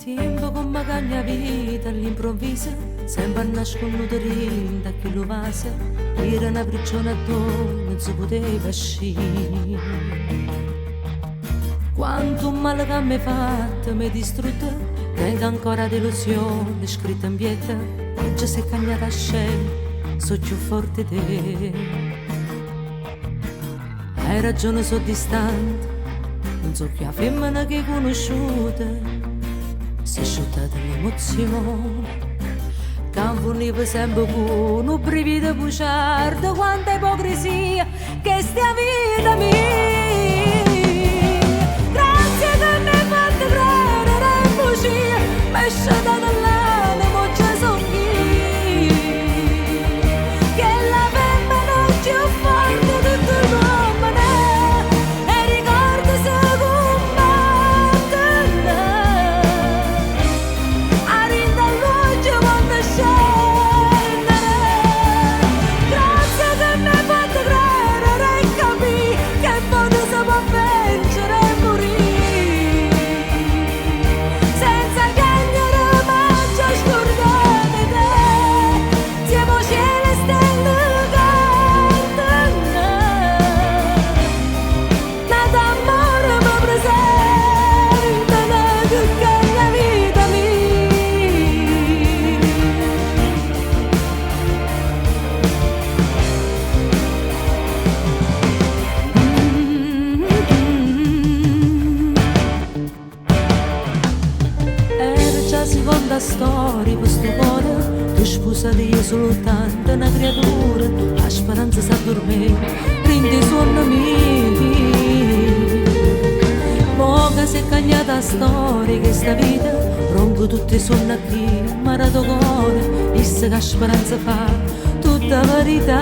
Tempo come cagna vita all'improvviso, sempre nasconuto da chi lo vasa, era una prigione attorno, non si poteva uscire. Quanto male che mi hai fatto, mi hai distrutto, tengo ancora delusione scritta in pietra, oggi sei cagnata a scena, so più forte di te. Hai ragione, so distante, non so che la femmina che hai conosciuta, si è sciolta l'emozione, confoniva sempre con un brivido bugiardo, quanta ipocrisia che stia vita mia. Grazie che mi hai fatto credere in bugia, mi è sciolta dall'animo già sogni, che la femmina più forte di tutto il mondo, e ricordo se seconda storia, questo cuore, tu sposati io soltanto una creatura, la speranza sa dormire, prendi i sonno miei. Poca si è cagnata storia, che sta vita, rompo tutti i sonni qui, ma rato cuore, disse che la speranza fa tutta verità.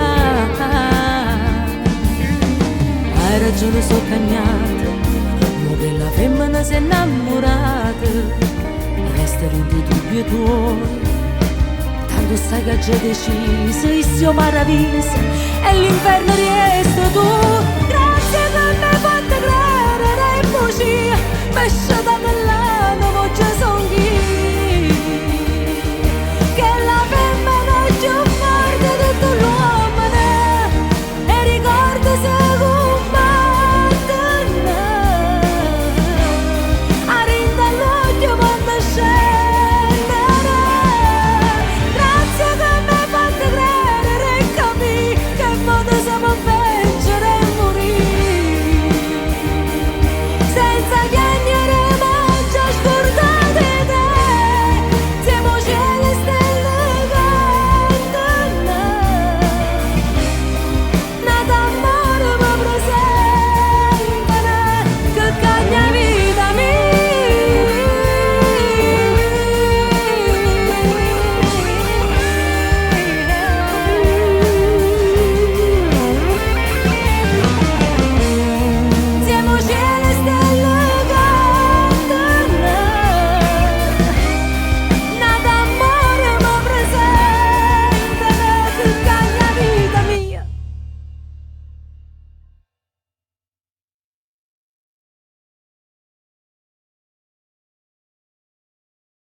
Hai ragione, so cagnata, ma che la femmina si è innamorata, resta in dubbio tuoi, tanto sai che già deciso, il suo maravilloso e l'inferno resta tu.